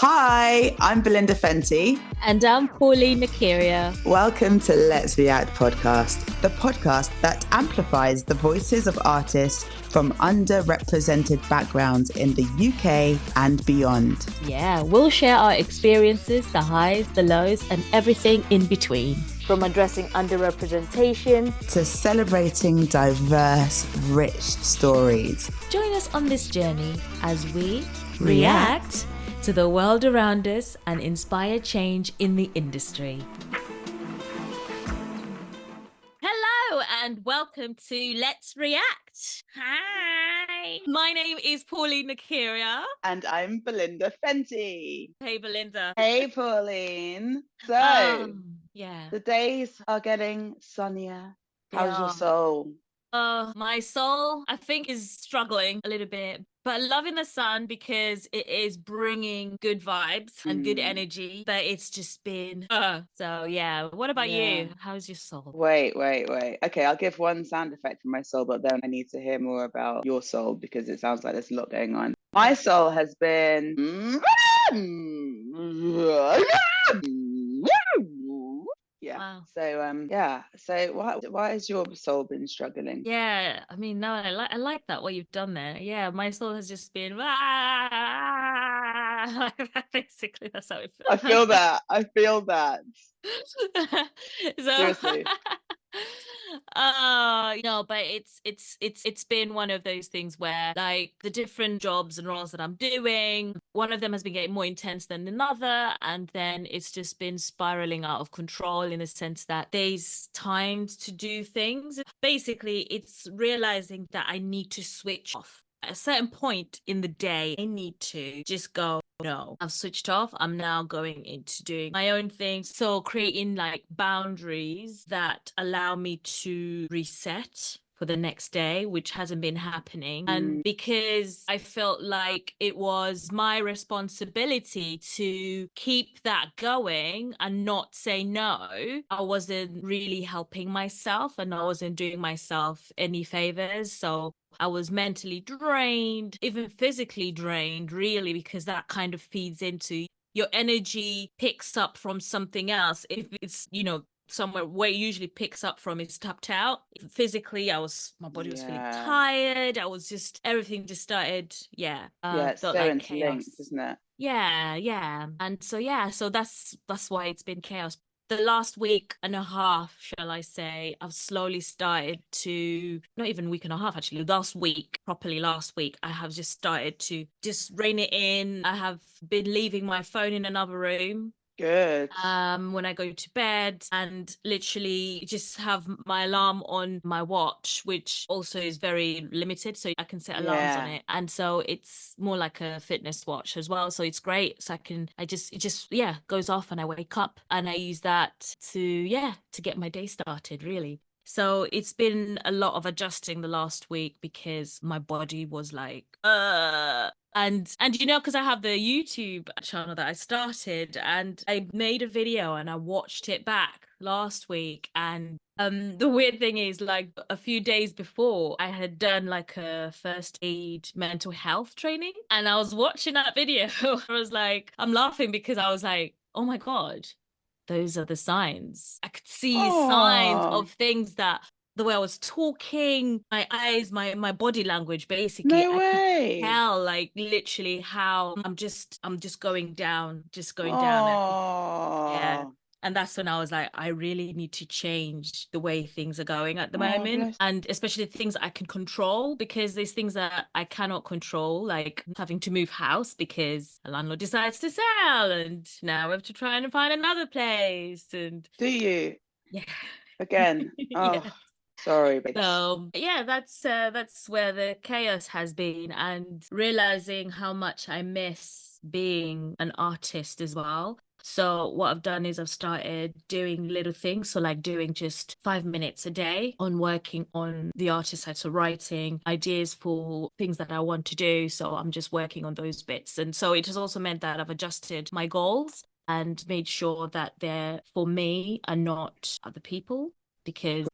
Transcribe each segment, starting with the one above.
Hi, I'm Belinda Fenty. And I'm Pauline Nakiria. Welcome to Let's React podcast, the podcast that amplifies the voices of artists from underrepresented backgrounds in the UK and beyond. Yeah, we'll share our experiences, the highs, the lows, and everything in between. From addressing underrepresentation to celebrating diverse, rich stories. Join us on this journey as we react to the world around us and inspire change in the industry. Hello and welcome to Let's React. Hi. My name is Pauline Nakiria. And I'm Belinda Fenty. Hey, Belinda. Hey, Pauline. So, the days are getting sunnier. How's your soul? My soul, I think, is struggling a little bit, but loving the sun because it is bringing good vibes and good energy, but it's just been, so yeah. What about you? How's your soul? Wait. Okay, I'll give one sound effect for my soul, but then I need to hear more about your soul because it sounds like there's a lot going on. My soul has been... Yeah. Wow. So why has your soul been struggling? Yeah, I mean, no, I like that what you've done there. Yeah, my soul has just been basically that's how it feels. I feel that. Seriously. No, but it's been one of those things where, like, the different jobs and roles that I'm doing, one of them has been getting more intense than another, and then it's just been spiraling out of control in the sense that there's times to do things. Basically, it's realizing that I need to switch off. At a certain point in the day, I need to just go, no, I've switched off. I'm now going into doing my own thing. So creating like boundaries that allow me to reset for the next day, which hasn't been happening. And because I felt like it was my responsibility to keep that going and not say no, I wasn't really helping myself and I wasn't doing myself any favors. So I was mentally drained, even physically drained, really, because that kind of feeds into your energy picks up from something else. If it's, somewhere where it usually picks up from is tapped out. Physically, my body was feeling tired. I was just, everything just started, it's felt so like interlinked, chaos. isn't it? Yeah. And so that's why it's been chaos. The last week and a half, shall I say, I've slowly started to, not even a week and a half, actually, last week, I have just started to just rein it in. I have been leaving my phone in another room. Good. When I go to bed, and literally just have my alarm on my watch, which also is very limited, so I can set alarms on it, and so it's more like a fitness watch as well, so it's great. So it just goes off and I wake up and I use that to get my day started, really. So it's been a lot of adjusting the last week because my body was like, and because I have the YouTube channel that I started, and I made a video and I watched it back last week, and the weird thing is, like, a few days before I had done like a first aid mental health training, and I was watching that video. I was like, I'm laughing because I was like, oh my God, those are the signs. I could see signs of things that the way I was talking, my eyes, my body language, basically. No way. I could tell, like, literally how I'm just going down, Yeah. And that's when I was like, I really need to change the way things are going at the moment. And especially things I can control, because there's things that I cannot control, like having to move house because a landlord decides to sell, and now we have to try and find another place. And do you? Yeah. Again. Oh, sorry. So that's where the chaos has been, and realizing how much I miss being an artist as well. So what I've done is I've started doing little things. So, like, doing just 5 minutes a day on working on the artist side. So writing ideas for things that I want to do. So I'm just working on those bits. And so it has also meant that I've adjusted my goals and made sure that they're for me and not other people, because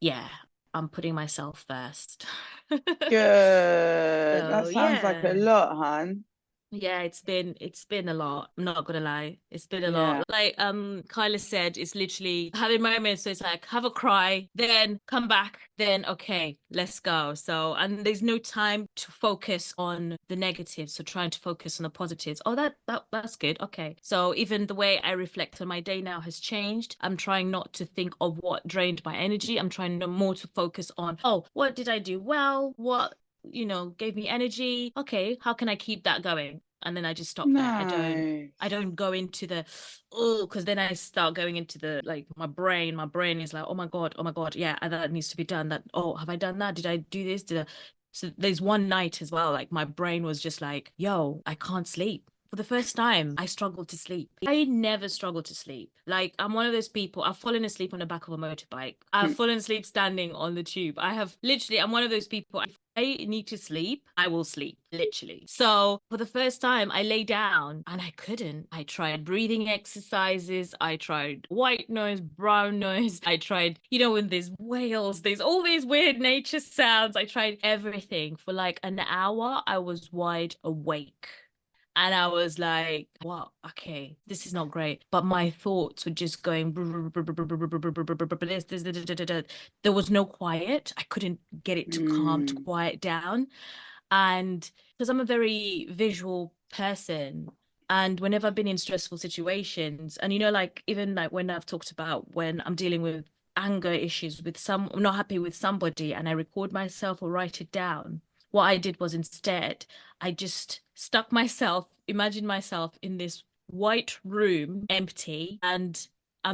I'm putting myself first. Good. That sounds like a lot, hon. Yeah, it's been a lot. I'm not gonna lie. It's been a lot. Yeah. Like Kyla said, it's literally having moments, so it's like have a cry, then come back, then okay, let's go. So and there's no time to focus on the negatives, so trying to focus on the positives. Oh, that's good. Okay. So even the way I reflect on my day now has changed. I'm trying not to think of what drained my energy. I'm trying more to focus on, oh, what did I do well? What gave me energy. Okay, how can I keep that going? And then I just stop there. I Nice. don't go into the because then I start going into the like my brain is like, oh my God, yeah, that needs to be done. That, oh, have I done that? Did I do this? So there's one night as well, like my brain was just like, yo, I can't sleep. For the first time, I struggled to sleep. I never struggled to sleep. Like, I'm one of those people, I've fallen asleep on the back of a motorbike. I've Mm. fallen asleep standing on the tube. I'm one of those people, if I need to sleep, I will sleep, literally. So for the first time, I lay down and I couldn't. I tried breathing exercises. I tried white noise, brown noise. I tried, when there's whales, there's all these weird nature sounds. I tried everything. For like an hour, I was wide awake. And I was like, "What? Okay, this is not great." But my thoughts were just going. There was no quiet. I couldn't get it to calm, to Mm. quiet down. And because I'm a very visual person, and whenever I've been in stressful situations, and like even like when I've talked about when I'm dealing with anger issues with I'm not happy with somebody, and I record myself or write it down. What I did was instead, I just stuck myself, imagined myself in this white room, empty, and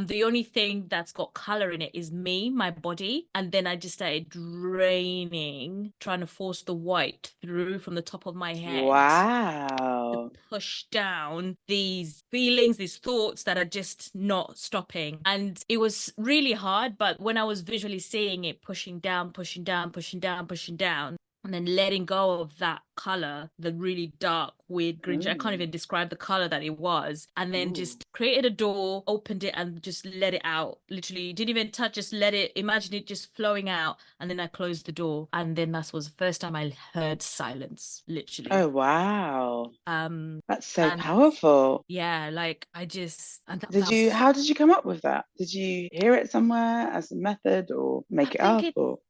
the only thing that's got color in it is me, my body. And then I just started draining, trying to force the white through from the top of my head to Wow. push down these feelings, these thoughts that are just not stopping. And it was really hard, but when I was visually seeing it pushing down, pushing down, pushing down, pushing down, and then letting go of that color, the really dark, weird green. I can't Ooh. even describe the color that it was. And then Ooh. just created a door, opened it, and just let it out. Literally didn't even touch, just let it, imagine it just flowing out. And then I closed the door. And then that was the first time I heard silence, literally. Oh, wow. Um, That's so and powerful. yeah, like I just, and How did you come up with that? Did you hear it somewhere as a method or I make it think up it or?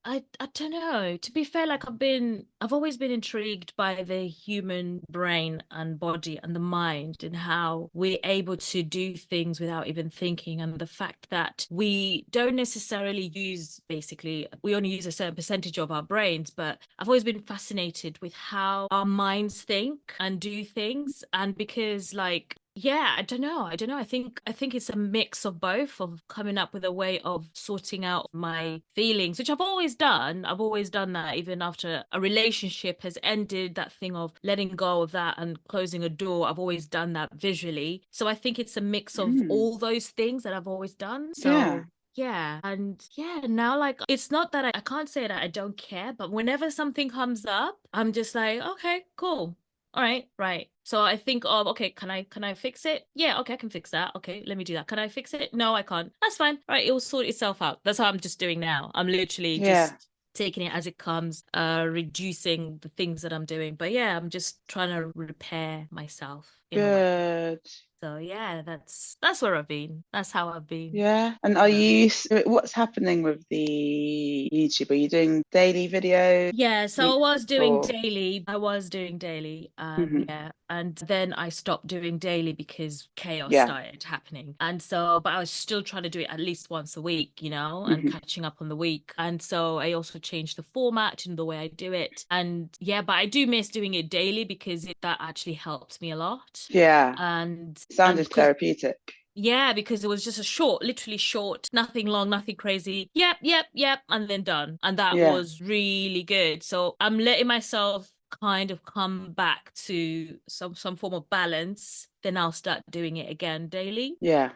I don't know. To be fair, like I've always been intrigued by the human brain and body and the mind and how we're able to do things without even thinking, and the fact that we don't necessarily use, basically we only use a certain percentage of our brains. But I've always been fascinated with how our minds think and do things. And because like yeah, I don't know. I don't know. I think it's a mix of both, of coming up with a way of sorting out my feelings, which I've always done. I've always done that even after a relationship has ended, that thing of letting go of that and closing a door. I've always done that visually. So I think it's a mix of Mm. all those things that I've always done. Yeah. So yeah, and yeah, now like it's not that I can't say that I don't care, but whenever something comes up, I'm just like, okay, cool. All right, right. So I think of, okay, can I fix it? Yeah, okay, I can fix that. Okay, let me do that. Can I fix it? No, I can't. That's fine. All right, it will sort itself out. That's how I'm just doing now. I'm literally Yeah. just taking it as it comes, reducing the things that I'm doing. But yeah, I'm just trying to repair myself in a way. Good. So yeah, that's where I've been. That's how I've been. Yeah. And Yeah. what's happening with the YouTube? Are you doing daily videos, Yeah, so weeks or? I was doing daily, Mhm. yeah, and then I stopped doing daily because chaos Yeah. started happening. And so, but I was still trying to do it at least once a week, and Mhm. catching up on the week. And so I also changed the format and the way I do it. And yeah, but I do miss doing it daily because that actually helped me a lot. Yeah. And Sounded because therapeutic. yeah, because it was just a short, literally short, nothing long, nothing crazy. Yep, yep, yep, and then done. And that Yeah. was really good. So I'm letting myself kind of come back to some form of balance. Then I'll start doing it again daily. Yeah.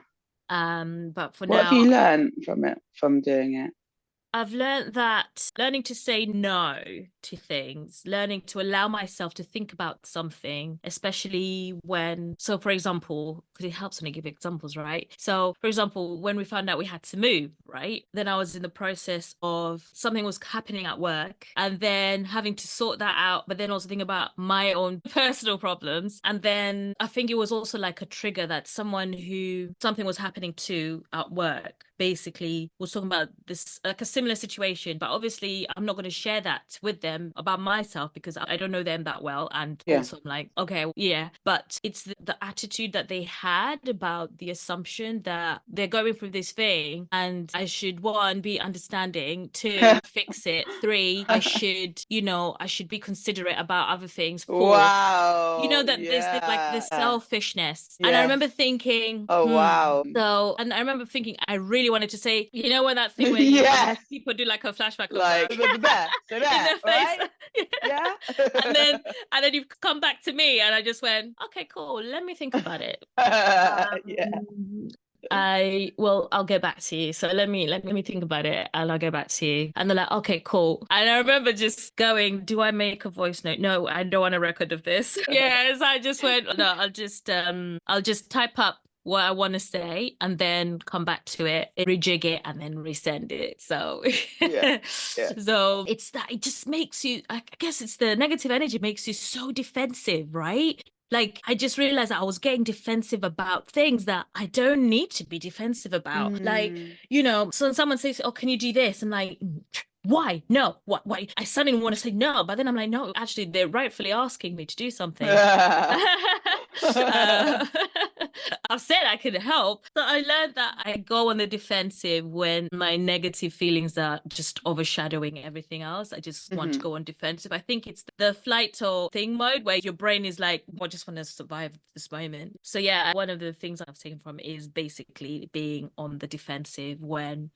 But for What have now, you learned from it, from doing it? I've learned that learning to say no to things, learning to allow myself to think about something, especially when, so for example, because it helps when I give examples, right? So, for example, when we found out we had to move, right? Then I was in the process of something was happening at work and then having to sort that out, but then also think about my own personal problems. And then I think it was also like a trigger that someone who something was happening to at work basically was talking about this, like a similar situation, but obviously I'm not going to share that with them about myself because I don't know them that well. And Yeah. also I'm like, okay, yeah, but it's the attitude that they had about the assumption that they're going through this thing and I should, one, be understanding, two, fix it, three, I should, I should be considerate about other things, four, Wow. that there's like the Yeah. selfishness. And I remember Yes. thinking, Oh, wow. So, and I remember thinking, I really wanted to say, when that thing where Yes. people do like a flashback of Like the bear. So in there, their face. right? Yeah. And then you've come back to me and I just went, okay, cool. Let me think about it. Yeah. I'll get back to you. So let me think about it and I'll get back to you. And they're like, okay, cool. And I remember just going, do I make a voice note? No, I don't want a record of this. Yes, I just went, no, I'll just type up what I want to say and then come back to it, rejig it, and then resend it. So Yeah. Yeah. so it's that it just makes you, I guess it's the negative energy makes you so defensive, right? Like, I just realized that I was getting defensive about things that I don't need to be defensive about. Like, Mm. so when someone says, oh, can you do this? I'm like, why? No. What? Why? I suddenly want to say no, but then I'm like, no, actually, they're rightfully asking me to do something. uh, I've said I could help. So I learned that I go on the defensive when my negative feelings are just overshadowing everything else. I just want to go on defensive. I think it's the flight or thing mode where your brain is like, I just want to survive this moment. So yeah, one of the things I've taken from it is basically being on the defensive when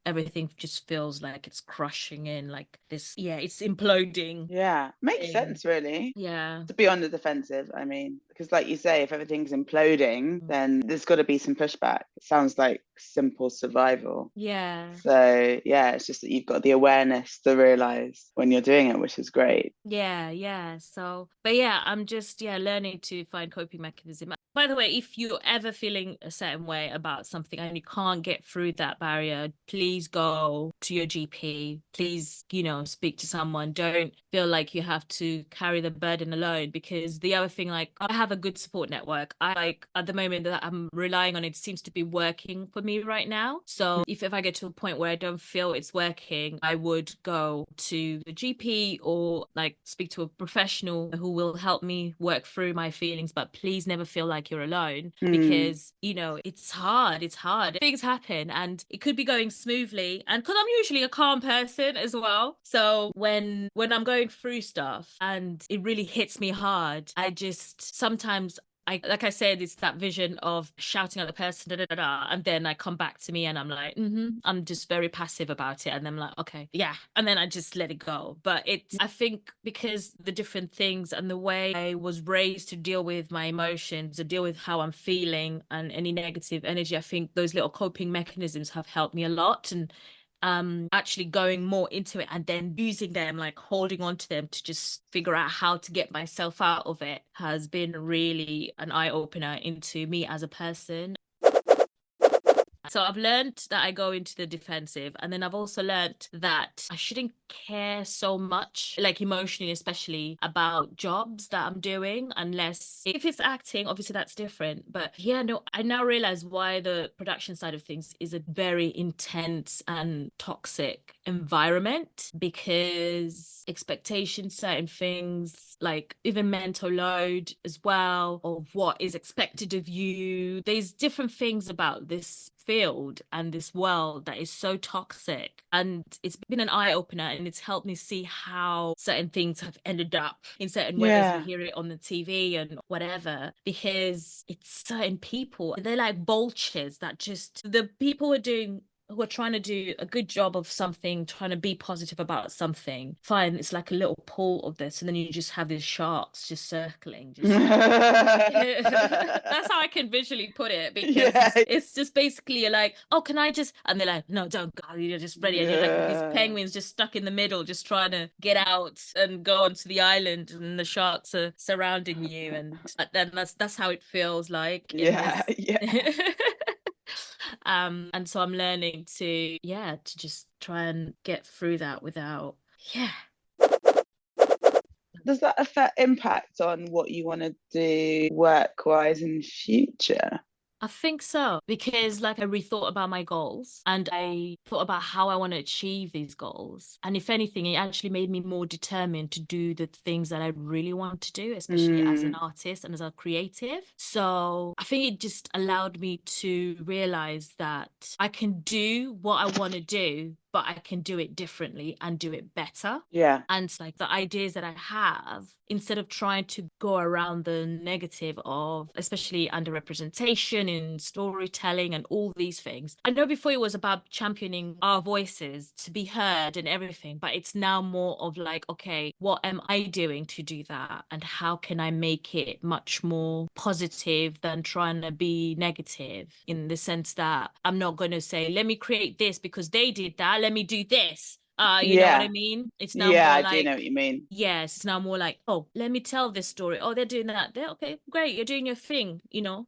everything just feels like it's crushing in, like this, yeah, it's imploding. Yeah. Makes sense, really. Yeah. To be on the defensive, I mean, because like you say, if everything's imploding, then there's got to be some pushback. It sounds like simple survival. Yeah. So yeah, it's just that you've got the awareness to realize when you're doing it, which is great. Yeah. So, but yeah, I'm just, learning to find coping mechanism. By the way, if you're ever feeling a certain way about something and you can't get through that barrier, please go to your GP. Please, speak to someone. Don't feel like you have to carry the burden alone, because the other thing, like, I have a good support network. I like at the moment that I'm relying on, it seems to be working for me right now. So if I get to a point where I don't feel it's working, I would go to the GP or like speak to a professional who will help me work through my feelings. But please never feel like you're alone, because it's hard. Things happen and it could be going smoothly, and because I'm usually a calm person as well, so when I'm going through stuff and it really hits me hard, I just sometimes, like I said, it's that vision of shouting at the person, da, da, da, da, and then I come back to me and I'm like, I'm just very passive about it, and I'm like, okay, yeah, and then I just let it go. But I think because the different things and the way I was raised to deal with my emotions, to deal with how I'm feeling and any negative energy, I think those little coping mechanisms have helped me a lot. And actually going more into it and then using them, like holding on to them to just figure out how to get myself out of it, has been really an eye-opener into me as a person. So I've learned that I go into the defensive, and then I've also learned that I shouldn't care so much, like emotionally, especially about jobs that I'm doing, unless if it's acting, obviously that's different. But yeah, no, I now realize why the production side of things is a very intense and toxic environment, because expectations, certain things, like even mental load as well, of what is expected of you. There's different things about this field and this world that is so toxic, and it's been an eye-opener, and it's helped me see how certain things have ended up in certain ways as we hear it on the TV and whatever, because it's certain people, they're like vultures that just, the people are doing who are trying to do a good job of something, trying to be positive about something, fine, it's like a little pool of this, and then you just have these sharks just circling, just that's how I can visually put it, because it's just basically you're like, oh, can I just, and they're like, no, don't go, you're just ready, and you're like these penguins just stuck in the middle, just trying to get out and go onto the island, and the sharks are surrounding you, and then that's how it feels like in this. And so I'm learning to just try and get through that without. Does that impact on what you want to do work-wise in future? I think so, because like I rethought about my goals, and I thought about how I want to achieve these goals. And if anything, it actually made me more determined to do the things that I really want to do, especially as an artist and as a creative. So I think it just allowed me to realize that I can do what I want to do, but I can do it differently and do it better. Yeah. And like the ideas that I have, instead of trying to go around the negative of, especially underrepresentation in storytelling and all these things. I know before it was about championing our voices to be heard and everything, but it's now more of like, okay, what am I doing to do that? And how can I make it much more positive than trying to be negative, in the sense that I'm not going to say, let me create this because they did that, let me do this. You know what I mean? It's now more like, I do know what you mean. Yes, it's now more like, oh, let me tell this story. Oh, they're doing that. They're okay, great. You're doing your thing,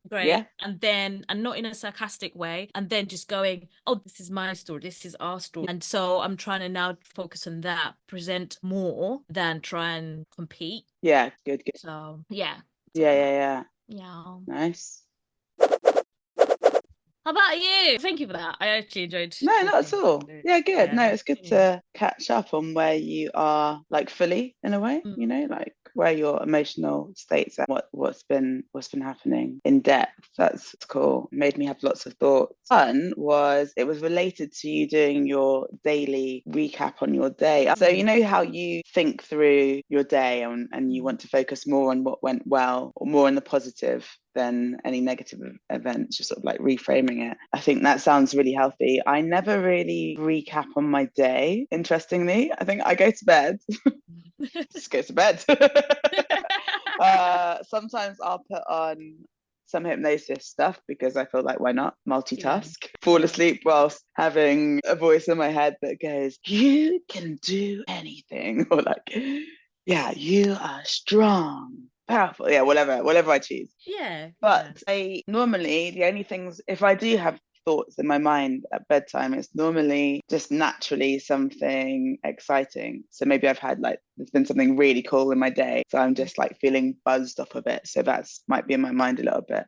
great. Yeah. And not in a sarcastic way. And then just going, oh, this is my story. This is our story. And so I'm trying to now focus on that, present more than try and compete. Yeah, good. So yeah. Yeah. Nice. How about you? Thank you for that. I actually enjoyed. No, not at all. Yeah, good. No, it's good to catch up on where you are, like fully in a way, like where your emotional state's at, what's been happening in depth. That's cool. Made me have lots of thoughts. Fun was it was related to you doing your daily recap on your day. So you know how you think through your day and you want to focus more on what went well or more on the positive than any negative events, just sort of like reframing it. I think that sounds really healthy. I never really recap on my day, interestingly. I think I go to bed. Just go to bed. Sometimes I'll put on some hypnosis stuff because I feel like, why not multitask? Fall asleep whilst having a voice in my head that goes, you can do anything, or like, yeah, you are strong, powerful, whatever I choose. But I normally, the only things, if I do have thoughts in my mind at bedtime, it's normally just naturally something exciting. So maybe I've had there's been something really cool in my day, so I'm just like feeling buzzed off of it. So that's might be in my mind a little bit.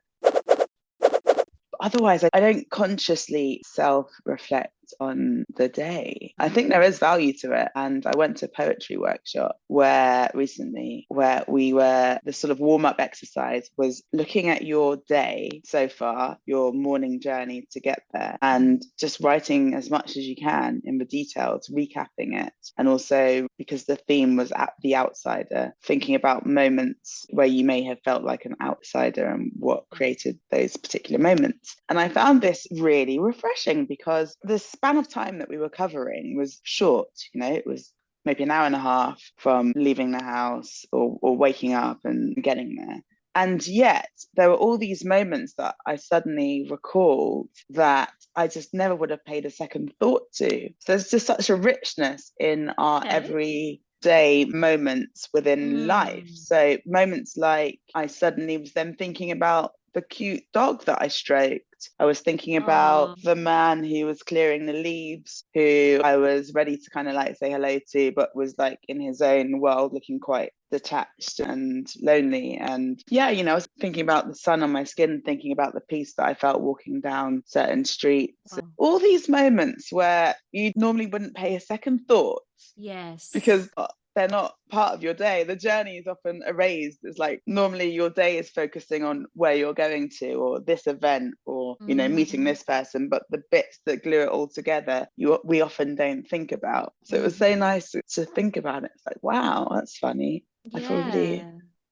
Otherwise, I don't consciously self-reflect on the day. I think there is value to it. And I went to a poetry workshop recently where the sort of warm-up exercise was looking at your day so far, your morning journey to get there, and just writing as much as you can in the details, recapping it. And also, because the theme was at the outsider, thinking about moments where you may have felt like an outsider and what created those particular moments. And I found this really refreshing because the span of time that we were covering was short. It was maybe an hour and a half from leaving the house or waking up and getting there. And yet there were all these moments that I suddenly recalled that I just never would have paid a second thought to. So there's just such a richness in our everyday moments within life. So moments like I suddenly was then thinking about the cute dog that I stroked. I was thinking about the man who was clearing the leaves, who I was ready to kind of say hello to, but was in his own world, looking quite detached and lonely. And I was thinking about the sun on my skin, thinking about the peace that I felt walking down certain streets. Wow. All these moments where you normally wouldn't pay a second thought. Yes. Because they're not part of your day. The journey is often erased. It's normally your day is focusing on where you're going to, or this event, or meeting this person, but the bits that glue it all together we often don't think about. So it was so nice to think about it. It's wow, that's funny.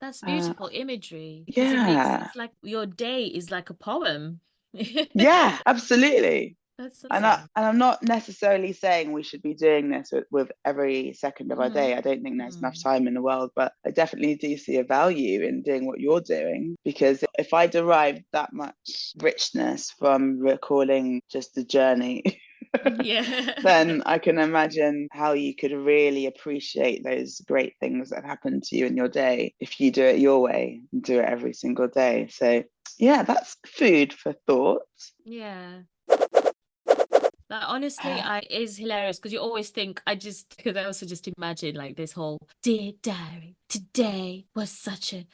That's beautiful imagery, because it makes it's like your day is like a poem. Yeah, absolutely. That's And I awesome. and I'm not necessarily saying we should be doing this with every second of our Mm-hmm. day. I don't think there's enough Mm. time in the world, but I definitely do see a value in doing what you're doing, because if I derived that much richness from recalling just the journey, Yeah. then I can imagine how you could really appreciate those great things that happen to you in your day if you do it your way and do it every single day. So yeah, that's food for thought. Yeah. Like honestly, Uh, I is hilarious because you always think because I also just imagine like this whole dear diary, today was such a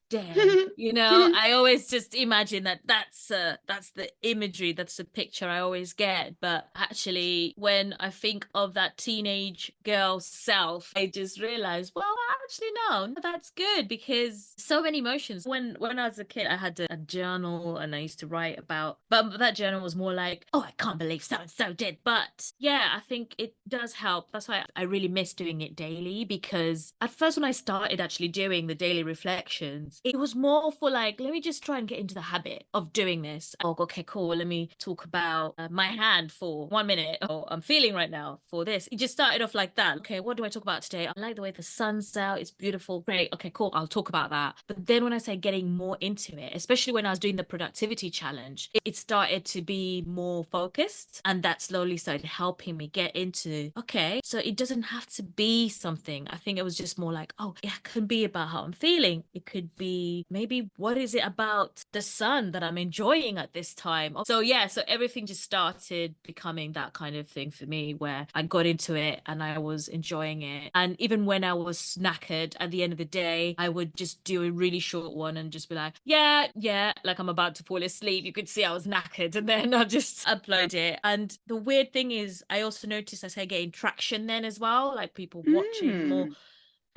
day. You know, I always just imagine that that's the imagery, that's the picture I always get. But actually, when I think of that teenage girl self, I just realize, well, actually, no, that's good because so many emotions. When I was a kid, I had a journal and I used to write about, but that journal was more like, oh, I can't believe so and so did. But yeah, I think it does help. That's why I really miss doing it daily because at first when I started actually doing the daily reflections, it was more for like, let me just try and get into the habit of doing this. Oh, okay, cool. Let me talk about my hand for 1 minute. Oh, I'm feeling right now for this. It just started off like that. Okay, what do I talk about today? I like the way the sun's out. It's beautiful. Great. Okay, cool. I'll talk about that. But then when I say getting more into it, especially when I was doing the productivity challenge, it started to be more focused. And that slowly started helping me get into, okay, so it doesn't have to be something. I think it was just more like, oh, it can be about how I'm feeling. It could be maybe what is it about the sun that I'm enjoying at this time. So yeah, so everything just started becoming that kind of thing for me where I got into it and I was enjoying it. And even when I was knackered at the end of the day, I would just do a really short one and just be like, yeah, yeah, like I'm about to fall asleep. You could see I was knackered and then I'll just upload it. And the weird thing is, I also noticed I started getting traction then as well, like people watching more. mm.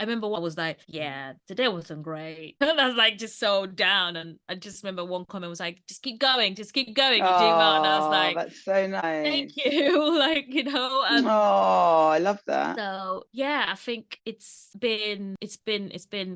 I remember I was like, yeah, today wasn't great. And I was like just so down. And I just remember one comment was like, just keep going, you're doing well. And I was Oh, like, that's so thank nice. you. Like, Oh, I love that. so yeah, I think it's been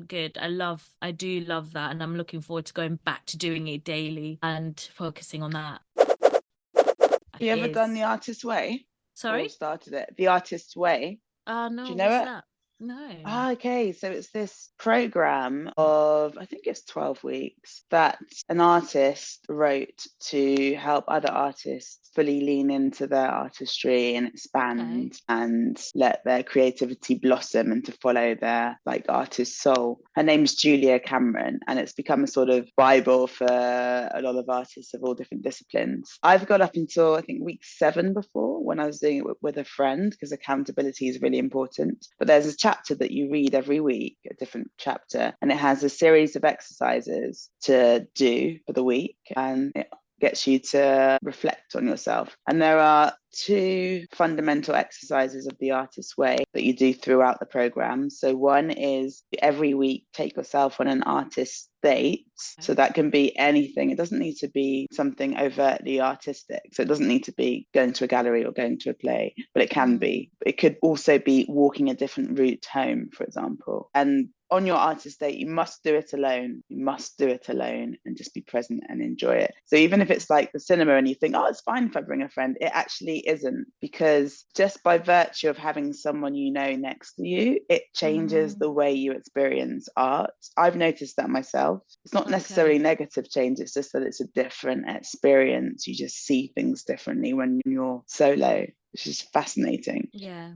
good. I do love that. And I'm looking forward to going back to doing it daily and focusing on that. Have you ever done the Is Artist's Way or sorry? started it? The Artist's Way. Do No, you know what's it? that? No. Ah, okay, so it's this program of, I think it's 12 weeks, that an artist wrote to help other artists fully lean into their artistry and Okay. expand and let their creativity blossom and to follow their like artist soul. Her name's Julia Cameron, and it's become a sort of Bible for a lot of artists of all different disciplines. I've got up until I think week 7 before when I was doing it with a friend because accountability is really important. But there's a chapter that you read every week, a different chapter, and it has a series of exercises to do for the week, and it gets you to reflect on yourself. And there are 2 fundamental exercises of the artist's way that you do throughout the program. So one is every week take yourself on an artist date. So Okay. that can be anything. It doesn't need to be something overtly artistic. So it doesn't need to be going to a gallery or going to a play, but it can Mm, be. It could also be walking a different route home, for example. And on your artist date, you must do it alone. You must do it alone and just be present and enjoy it. So even if it's like the cinema and you think, oh, it's fine if I bring a friend, it actually isn't, because just by virtue of having someone you know next to you, it changes mm, the way you experience art. I've noticed that myself. It's not necessarily okay. negative change, it's just that it's a different experience. You just see things differently when you're solo, which is fascinating. Yeah.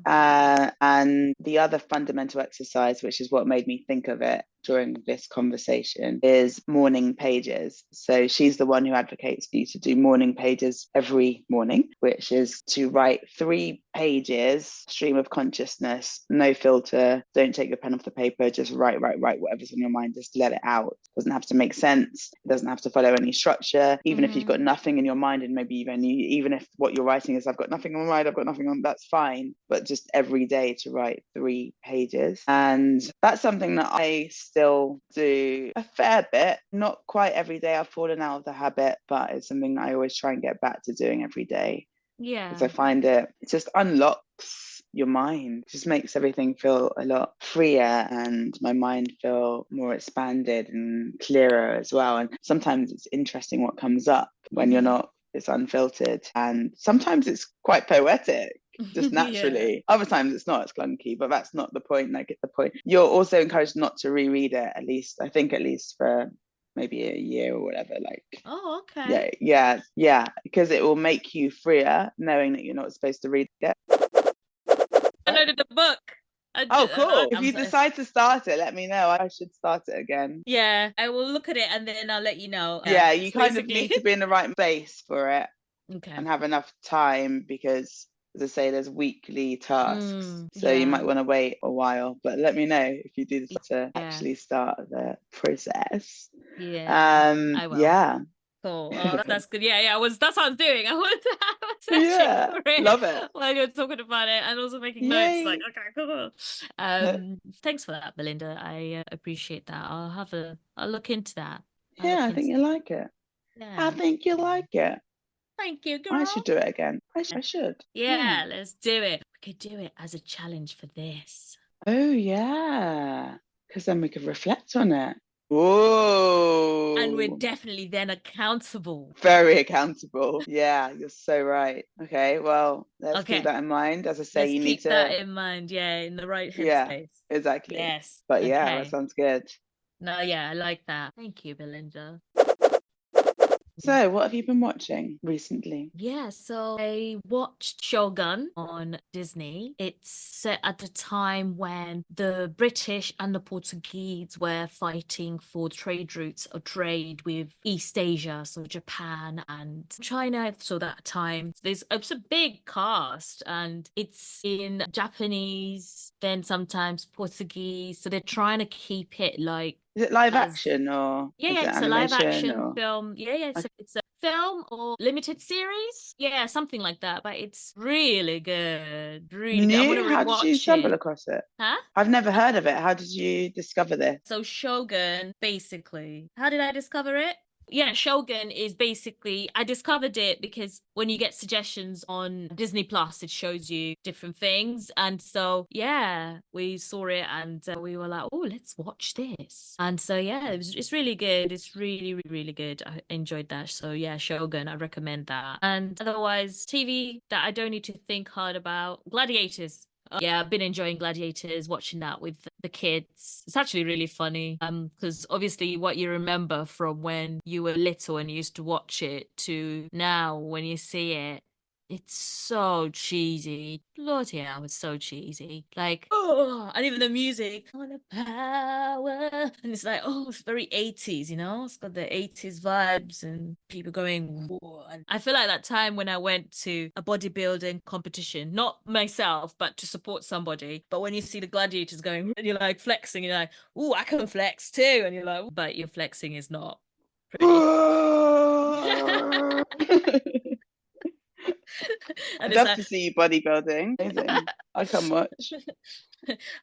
And the other fundamental exercise, which is what made me think of it during this conversation, is morning pages. So she's the one who advocates for you to do morning pages every morning, which is to write 3 pages, stream of consciousness, no filter, don't take your pen off the paper, just write, whatever's on your mind, just let it out. It doesn't have to make sense. It doesn't have to follow any structure. Even if you've got Mm, nothing in your mind and maybe even if what you're writing is, I've got nothing on my mind, I've got nothing on, that's fine. But just every day to write 3 pages. And that's something that I still do a fair bit, not quite every day. I've fallen out of the habit, but it's something that I always try and get back to doing every day because I yeah. find it just unlocks your mind, it just makes everything feel a lot freer and my mind feel more expanded and clearer as well. And sometimes it's interesting what comes up when you're Mm-hmm. not it's unfiltered, and sometimes it's quite poetic just naturally. Yeah. Other times it's not, it's clunky, but that's not the point. I get the point. You're also encouraged not to reread it, at least for maybe a year or whatever. Like, Oh, okay. because it will make you freer knowing that you're not supposed to read it. I know the book. Oh, cool. If you decide to start it, let me know. I should start it again. Yeah, I will look at it and then I'll let you know. Yeah, you kind of need to be in the right space for it Okay. and have enough time because, as I say, there's weekly tasks. So you might want to wait a while. But let me know if you do decide to actually start the process. Yeah, I will. Yeah. Cool. Oh, that's good. Yeah. That's what I was doing. I was searching for it love it while you were talking about it and also making notes. Like, okay, cool. Thanks for that, Belinda. I appreciate that. I'll look into that. I think you'll like it. Yeah. I think you'll like it. Thank you, girl. I should do it again. I should. Yeah, let's do it. We could do it as a challenge for this. Oh, yeah. Because then we could reflect on it. Whoa. And we're definitely then accountable. Very accountable. Yeah, you're so right. Okay, well, let's keep that in mind. As I say, you need to keep that in mind. Yeah, in the right headspace. Yeah, exactly. Yes. But yeah, that sounds good. No, yeah, I like that. Thank you, Belinda. So, what have you been watching recently? Yeah, so I watched Shogun on Disney. It's set at the time when the British and the Portuguese were fighting for trade routes or trade with East Asia, so Japan and China. So that time, it's a big cast and it's in Japanese, then sometimes Portuguese. So they're trying to keep it like. Is it live action or it's a live action film. It's a film or limited series. Yeah, something like that. But it's really good. Really good. I'm gonna rewatch it. How did you stumble across it? Huh? I've never heard of it. How did you discover this? So Shogun, basically. How did I discover it? Yeah, Shogun is basically, I discovered it because when you get suggestions on Disney Plus, it shows you different things. And so, yeah, we saw it and we were like, oh, let's watch this. And so, yeah, it's really good. It's really, really good. I enjoyed that. So, yeah, Shogun, I recommend that. And otherwise, TV that I don't need to think hard about, Gladiators. Yeah, I've been enjoying Gladiators, watching that with the kids. It's actually really funny because obviously what you remember from when you were little and you used to watch it to now when you see it, it's so cheesy. Bloody hell, it's so cheesy. Like, oh, and even the music, on the power. And it's like, oh, it's very 80s, you know? It's got the 80s vibes and people going, whoa. And I feel like that time when I went to a bodybuilding competition, not myself, but to support somebody. But when you see the gladiators going, and you're like flexing, you're like, oh, I can flex too. And you're like, but your flexing is not pretty. I'd love to see you bodybuilding. Amazing. I'll come watch.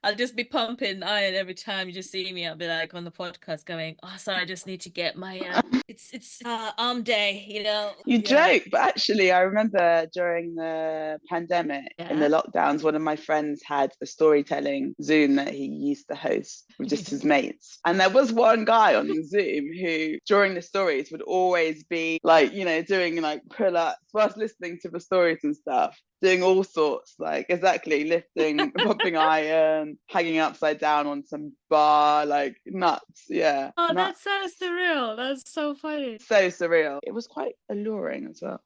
I'll just be pumping iron every time you just see me. I'll be like on the podcast going, oh, sorry, I just need to get my it's arm day, you know. You joke, but actually I remember during the pandemic in the lockdowns, one of my friends had a storytelling Zoom that he used to host with just his mates. And there was one guy on the Zoom who during the stories would always be like, you know, doing like pull-ups whilst listening to the stories and stuff. Doing all sorts, like exactly lifting, pumping iron, hanging upside down on some bar, like nuts. Yeah. Oh, nuts. That's so surreal. That's so funny. So surreal. It was quite alluring as well.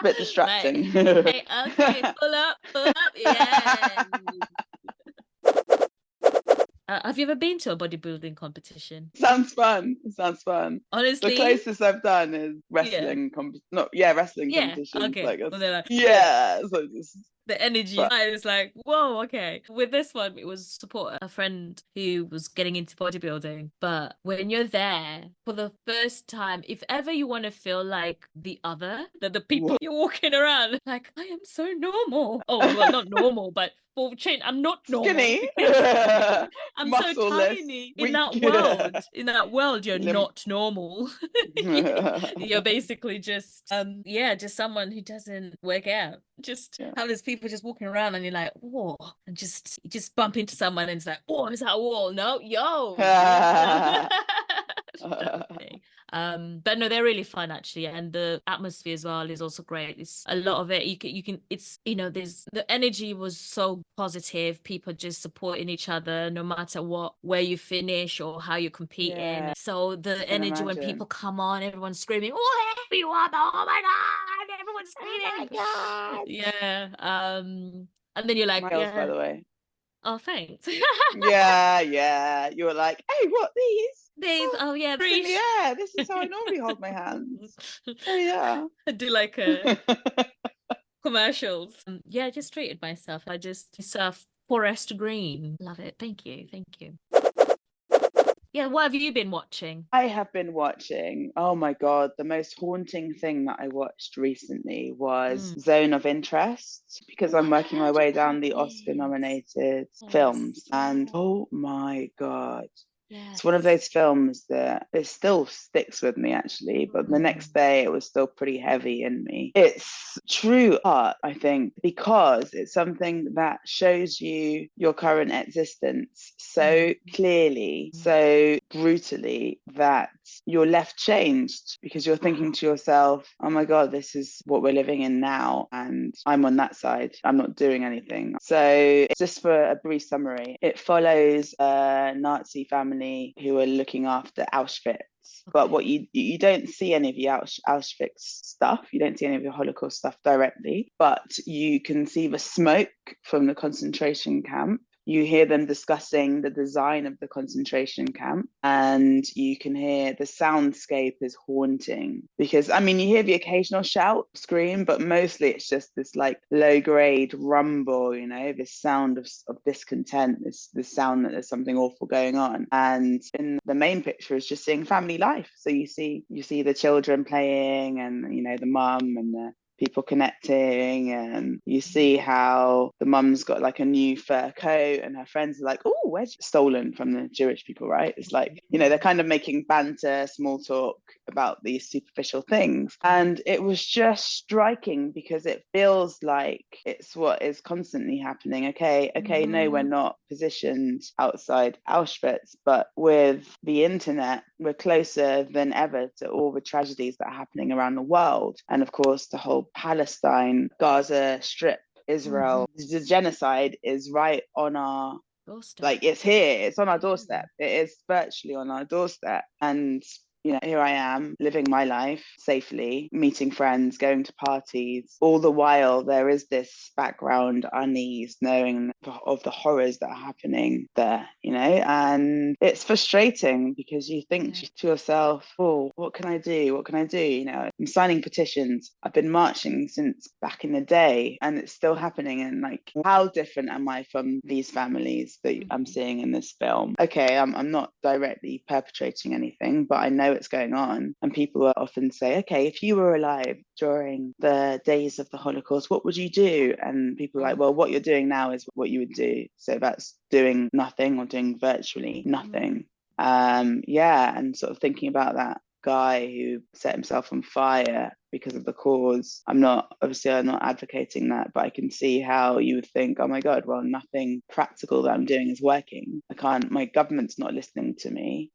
Bit distracting. Like, okay, pull up, yeah. Have you ever been to a bodybuilding competition? Sounds fun. Honestly, the closest I've done is wrestling. Wrestling competitions. Okay. Like so just the energy. I was like, whoa, okay. With this one, it was support a friend who was getting into bodybuilding. But when you're there for the first time, if ever you want to feel like the other, the people you're walking around, like, I am so normal. Oh, well, not normal, but for change, I'm not normal. Skinny. I'm so tiny. In that world, you're not normal. You're basically just just someone who doesn't work out. Just how there's people just walking around and you're like, whoa, and you just bump into someone and it's like, oh, is that a wall? No, yo. But But no, they're really fun actually, and the atmosphere as well is also great. It's a lot of it. You can. It's there's the energy was so positive. People just supporting each other, no matter where you finish or how you're competing. Yeah, So I the can energy when imagine. people come on, everyone's screaming, "Whatever you want! Oh my god!" Everyone's Oh my screaming. God. Yeah. And then you're like, My girls, by yeah. the way. Oh, thanks. Yeah, yeah. You were like, hey, what, these? Days. Oh, Oh yeah, it's in the preach. air. This is how I normally hold my hands. Oh, yeah. I do like commercials. Yeah, I just treated myself. I just surf forest green. Love it. Thank you. Thank you. Yeah, what have you been watching? I have been watching, oh my God, the most haunting thing that I watched recently was Mm. Zone of Interest, because Oh, I'm I've working my heard way about down the Oscar this. nominated Yes. films. And Yeah. oh my God, it's one of Yes. those films that it still sticks with me actually, but the Mm. next day it was still pretty heavy in me. It's true art, I think, because it's something that shows you your current existence so clearly, so brutally, that you're left changed because you're thinking to yourself, oh my God, this is what we're living in now. And I'm on that side. I'm not doing anything. So, just for a brief summary, it follows a Nazi family who are looking after Auschwitz. But what you don't see any of the Auschwitz stuff, you don't see any of the Holocaust stuff directly, but you can see the smoke from the concentration camp. You hear them discussing the design of the concentration camp, and you can hear the soundscape is haunting because, I mean, you hear the occasional shout, scream, but mostly it's just this like low grade rumble, this sound of discontent, this sound that there's something awful going on. And in the main picture is just seeing family life. So you see the children playing, and the mum and the people connecting, and you see how the mum's got like a new fur coat and her friends are like, oh, where's stolen from the Jewish people, right? It's like, they're kind of making banter, small talk about these superficial things. And it was just striking because it feels like it's what is constantly happening. Okay, no, we're not positioned outside Auschwitz, but with the internet, we're closer than ever to all the tragedies that are happening around the world. And of course, the whole Palestine, Gaza Strip, Israel, the genocide is right on our, Doorstep. like, it's here, it's on our doorstep. It is virtually on our doorstep. And here I am living my life safely, meeting friends, going to parties. All the while, there is this background unease, knowing of the horrors that are happening there, and it's frustrating because you think to yourself, oh, what can I do? What can I do? I'm signing petitions. I've been marching since back in the day, and it's still happening. And like, how different am I from these families that I'm seeing in this film? Okay, I'm not directly perpetrating anything, but I know it's going on. And people will often say, okay, if you were alive during the days of the Holocaust, what would you do? And people are like, well, what you're doing now is what you would do. So that's doing nothing or doing virtually nothing. And sort of thinking about that guy who set himself on fire because of the cause. I'm not advocating that, but I can see how you would think, oh my God, well, nothing practical that I'm doing is working. My government's not listening to me.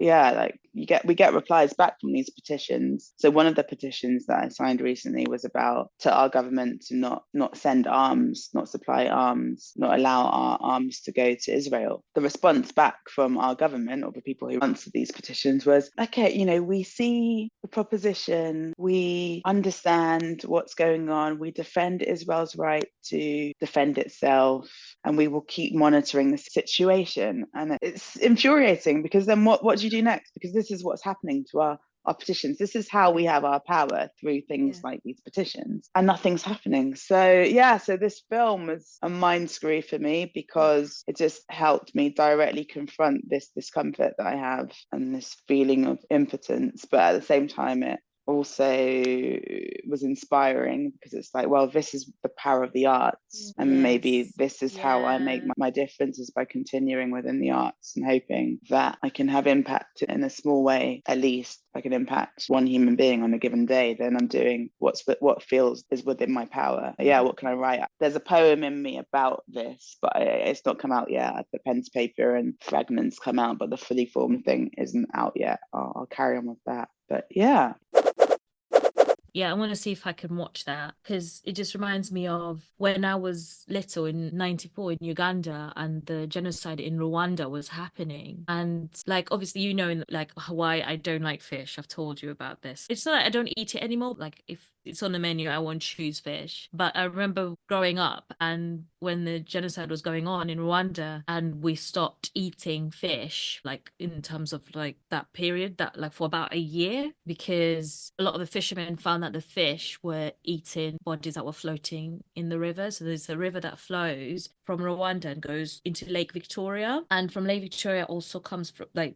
Like we get replies back from these petitions. So one of the petitions that I signed recently was about to our government to not send arms, not supply arms, not allow our arms to go to Israel. The response back from our government, or the people who answered these petitions, was, okay, we see the proposition, we understand what's going on, we defend Israel's right to defend itself, and we will keep monitoring the situation. And it's infuriating because then what do you do next? Because this is what's happening to our petitions. This is how we have our power, through things like these petitions, and nothing's happening. So this film was a mind screw for me because it just helped me directly confront this discomfort that I have and this feeling of impotence. But at the same time, it also was inspiring because it's like, well, this is the power of the arts, and maybe this is how I make my difference, is by continuing within the arts and hoping that I can have impact in a small way. At least I can impact one human being on a given day, then I'm doing what feels is within my power. What can I write? There's a poem in me about this, but it's not come out yet. I put pen to paper and fragments come out, but the fully formed thing isn't out yet. I'll carry on with that. But yeah. Yeah, I want to see if I can watch that because it just reminds me of when I was little in 94 in Uganda and the genocide in Rwanda was happening. And like, obviously, you know, in like Hawaii, I don't like fish. I've told you about this. It's not that I don't eat it anymore. Like, if it's on the menu, I won't choose fish. But I remember growing up and when the genocide was going on in Rwanda and we stopped eating fish, like in terms of like that period, that like for about a year, because a lot of the fishermen found that the fish were eating bodies that were floating in the river. So there's a river that flows from Rwanda and goes into Lake Victoria. And from Lake Victoria also comes from like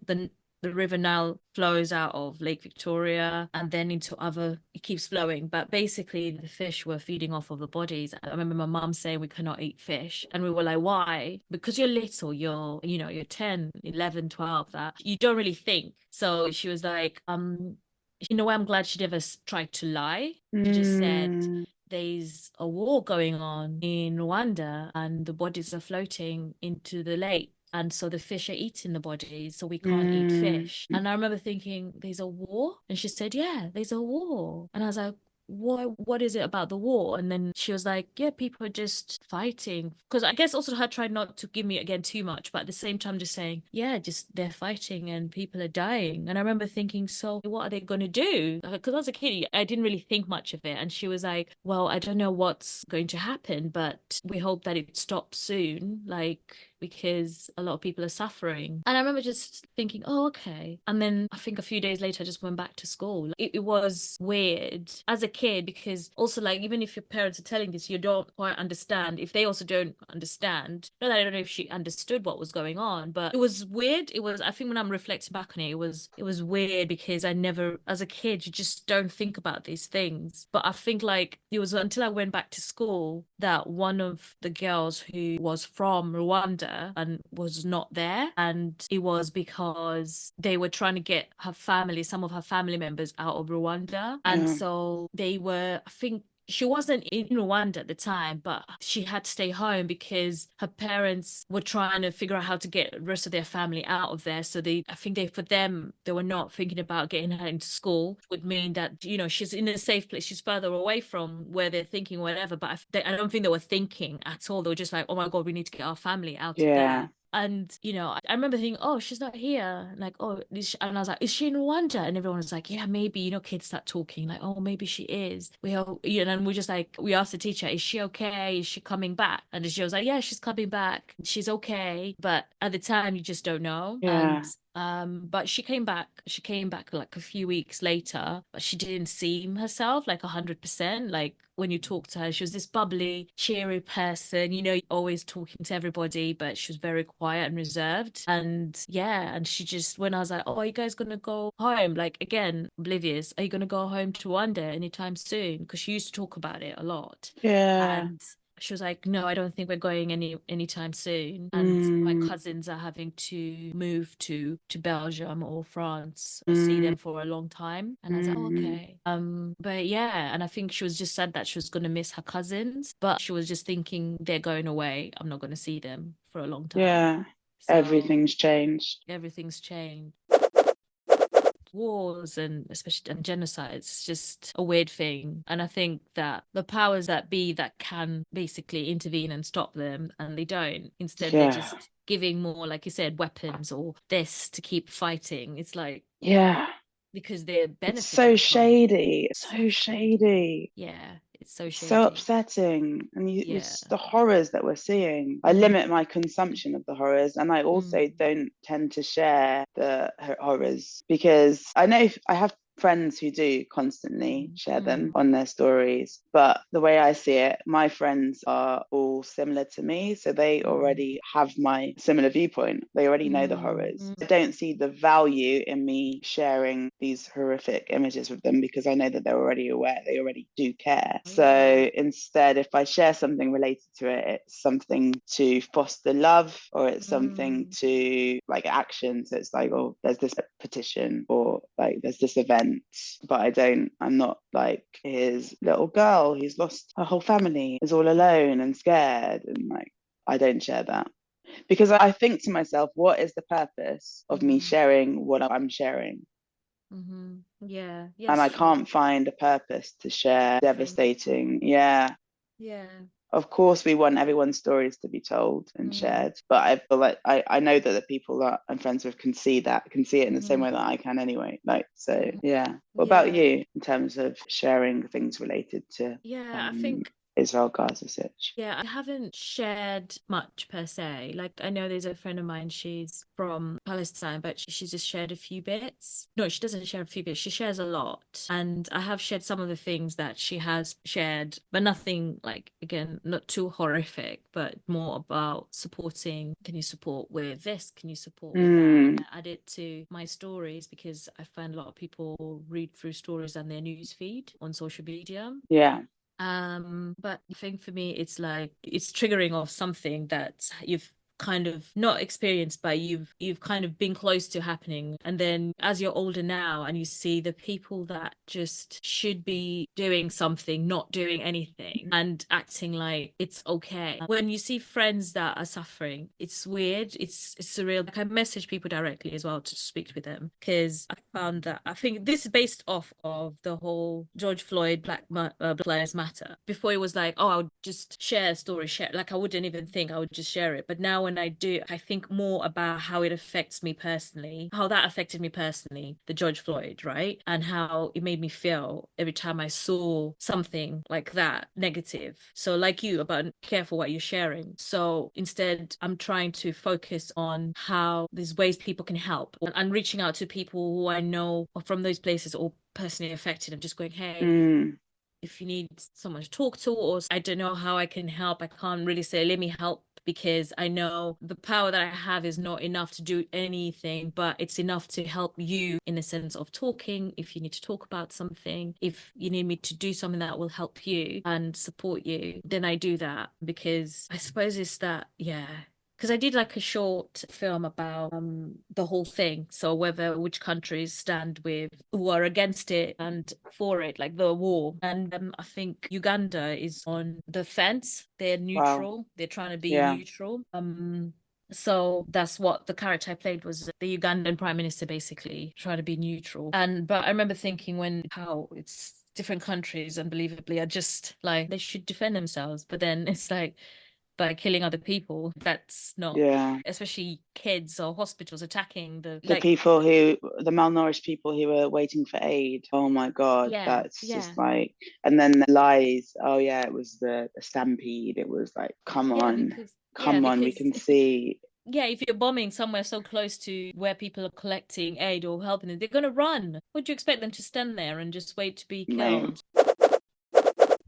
the river now flows out of Lake Victoria and then into other, it keeps flowing. But basically, the fish were feeding off of the bodies. I remember my mum saying we cannot eat fish. And we were like, why? Because you're little, you're 10, 11, 12, that you don't really think. So she was like, I'm glad she never tried to lie. She just said, Mm, there's a war going on in Rwanda and the bodies are floating into the lake. And so the fish are eating the bodies, so we can't eat mm, fish. And I remember thinking, there's a war? And she said, yeah, there's a war. And I was like, what is it about the war? And then she was like, yeah, people are just fighting. Because I guess also her tried not to give me again too much, but at the same time just saying, yeah, just they're fighting and people are dying. And I remember thinking, so what are they going to do? Because as a kid, I didn't really think much of it. And she was like, well, I don't know what's going to happen, but we hope that it stops soon. Like, because a lot of people are suffering. And I remember just thinking, oh, okay. And then I think a few days later, I just went back to school. It was weird as a kid because also, like, even if your parents are telling this, you don't quite understand. If they also don't understand, not that I don't know if she understood what was going on, but it was weird. It was, I think when I'm reflecting back on it, it was weird because I never, as a kid, you just don't think about these things. But I think like it was until I went back to school that one of the girls who was from Rwanda and was not there. And it was because they were trying to get some of her family members out of Rwanda. And yeah, so they were, I think, she wasn't in Rwanda at the time, but she had to stay home because her parents were trying to figure out how to get the rest of their family out of there. So I think for them, they were not thinking about getting her into school, would mean that, she's in a safe place. She's further away from where they're thinking, whatever. But I don't think they were thinking at all. They were just like, oh my God, we need to get our family out of yeah, there. And I remember thinking, oh, she's not here. Like, oh, and I was like, is she in Rwanda? And everyone was like, yeah, maybe. Kids start talking like, oh, maybe she is. And we're just like, we asked the teacher, is she okay? Is she coming back? And she was like, yeah, she's coming back. She's okay. But at the time, you just don't know. yeah, But she came back. She came back like a few weeks later, but she didn't seem herself like 100%. Like when you talk to her, she was this bubbly, cheery person, always talking to everybody, but she was very quiet and reserved. And yeah, and she just, when I was like, oh, are you guys gonna go home? Like again, oblivious, are you gonna go home to Rwanda anytime soon? Because she used to talk about it a lot. yeah. And she was like, no, I don't think we're going anytime soon. And my Mm, cousins are having to move to Belgium or France or see mm, them for a long time. And I was like, oh, mm, okay. But yeah, and I think she was just said that she was gonna miss her cousins, but she was just thinking they're going away. I'm not gonna see them for a long time. yeah. So Everything's changed. everything's changed. Wars and especially and genocides, it's just a weird thing. And I think that the powers that be that can basically intervene and stop them, and they don't. Instead, they're Yeah, just giving more, like you said, weapons or this to keep fighting. It's like yeah. because they're It's so benefiting from it. shady. It's So so shady. shady. Yeah, it's so So shady. upsetting. And Yeah. it's the horrors that we're seeing. I Mm, limit my consumption of the horrors, and I mm, also don't tend to share the horrors because I know I have friends who do constantly mm, share them mm, on their stories. But the way I see it, my friends are all similar to me. So they mm, already have my similar viewpoint. They already know the mm, horrors. mm, I don't see the value in me sharing these horrific images with them because I know that they're already aware. They already do care. yeah. So instead, if I share something related to it, it's something to foster love or it's something Mm, to like action. So it's like, oh, there's this petition or like there's this event, but I'm not like his little girl who's lost her whole family, is all alone and scared. And like, I don't share that because I think to myself, what is the purpose of me mm, sharing what I'm sharing? mm-hmm. Yeah, And yes, I true. can't find a purpose to share Thing. devastating. Yeah. Yeah. Of course, we want everyone's stories to be told and Mm. shared, but I feel like I know that the people that I'm friends with can see that, can see it in the same Mm-hmm. way that I can anyway. Like, so Mm-hmm. yeah. What about Yeah. you in terms of sharing things related to Yeah, I um, think Israel, Gaza, such? yeah, I haven't shared much per se. Like, I know there's a friend of mine, she's from Palestine, but she's just shared a few bits. No, she doesn't share a few bits, she shares a lot. And I have shared some of the things that she has shared, but nothing like, again, not too horrific, but more about supporting. Can you support with this? Can you support with that? Mm, I add it to my stories because I find a lot of people read through stories and their news feed on social media. yeah. But I think for me, it's like it's triggering off something that you've kind of not experienced, but you've kind of been close to happening. And then as you're older now and you see the people that just should be doing something, not doing anything and acting like it's okay. When you see friends that are suffering, it's weird, it's surreal. Like I message people directly as well to speak with them because I found that I think this is based off of the whole George Floyd Black Lives Matter. Before it was like, oh, I would just share a story, share like I wouldn't even think I would just share it. But now when I do, I think more about how it affects me personally, how that affected me personally, the George Floyd, right? And how it made me feel every time I saw something like that negative. So like you about careful what you're sharing. So instead, I'm trying to focus on how there's ways people can help and reaching out to people who I know are from those places or personally affected and just going, hey, Mm, if you need someone to talk to, or I don't know how I can help, I can't really say, let me help because I know the power that I have is not enough to do anything, but it's enough to help you in the sense of talking. If you need to talk about something, if you need me to do something that will help you and support you, then I do that because I suppose it's that, yeah, because I did like a short film about the whole thing. So whether which countries stand with who are against it and for it, like the war. And I think Uganda is on the fence. They're wow. neutral. They're trying to be Yeah. neutral. So that's what the character I played was the Ugandan prime minister basically trying to be neutral. And but I remember thinking when how it's different countries unbelievably are just like they should defend themselves. But then it's like by killing other people. That's not, Yeah. especially kids or hospitals attacking the The like. people who, the malnourished people who were waiting for aid. Oh my God, Yeah, that's yeah, just like, and then the lies. Oh yeah, it was the stampede. It was like, yeah, because yeah, come on, we because can see. yeah, if you're bombing somewhere so close to where people are collecting aid or helping them, they're gonna run. Would you expect them to stand there and just wait to be Mate. killed?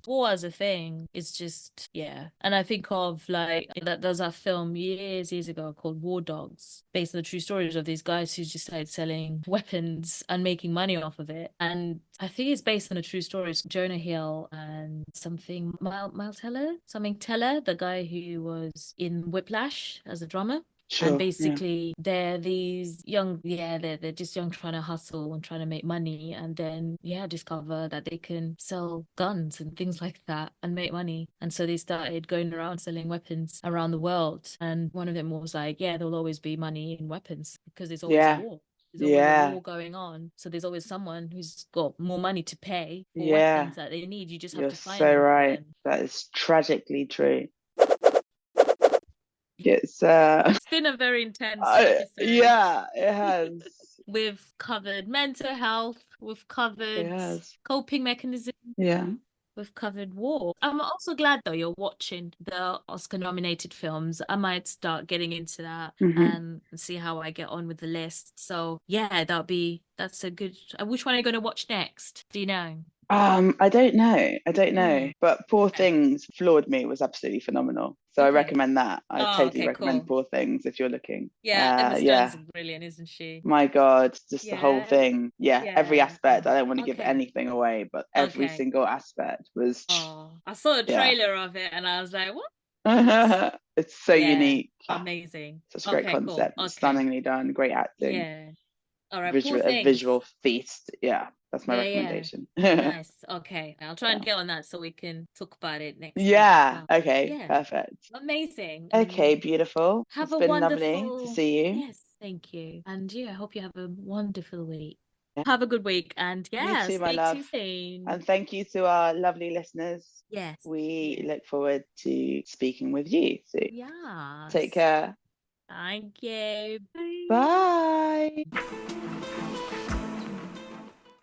War as a thing is just yeah. And I think of like that there's a film years ago called War Dogs, based on the true stories of these guys who just started selling weapons and making money off of it. And I think it's based on a true story. It's Jonah Hill and something Miles Teller, something Teller, the guy who was in Whiplash as a drummer. And Sure. Yeah. basically, they're these young, yeah, they're just young trying to hustle and trying to make money. And then, yeah, discover that they can sell guns and things like that and make money. And so they started going around selling weapons around the world. And one of them was like, yeah, there'll always be money in weapons because there's always a Yeah. war. There's always a Yeah. war going on. So there's always someone who's got more money to pay for Yeah. weapons that they need. You just have You're to find so them for right. them. That is tragically true. It's It's been a very intense episode. yeah, it has. We've covered mental health, we've It covered has. coping mechanisms, Yeah. we've covered war. I'm also glad though you're watching the Oscar nominated films. I might start getting into that Hmm. and see how I get on with the list. So yeah, that's a good. Which one are you going to watch next? Do you know? I don't know. I don't know. Mm, But Poor okay. Things floored me was absolutely phenomenal. So I Okay. recommend that. I Oh, totally okay, recommend cool. Poor Things if you're looking. Yeah, Emma Stone's Yeah. brilliant, isn't she? My God, just the whole Yeah. thing. Yeah, every Yeah. aspect. I don't want to give Okay. anything away, but every Okay. single aspect was, Oh, I saw a yeah. trailer of it and I was like, what? It's so Yeah, unique. amazing. Such a great Okay, cool. concept. Okay. Stunningly done. Great acting. Yeah. All right, Poor A Things. visual feast. Yeah, that's my Yeah, yeah. recommendation. Yeah. Nice. Okay. I'll try and get on that so we can talk about it next time as Yeah. well. Okay. Yeah. Perfect. Amazing. Okay. Beautiful. Have It's a been lovely to wonderful, see you. yes, thank you. And yeah, I hope you have a wonderful week. Have a good week, and You yeah, too, my speak to love. you soon. And thank you to our lovely listeners. Yes. We Yeah. look forward to speaking with you soon. Yes. Take care. Thank you. Bye.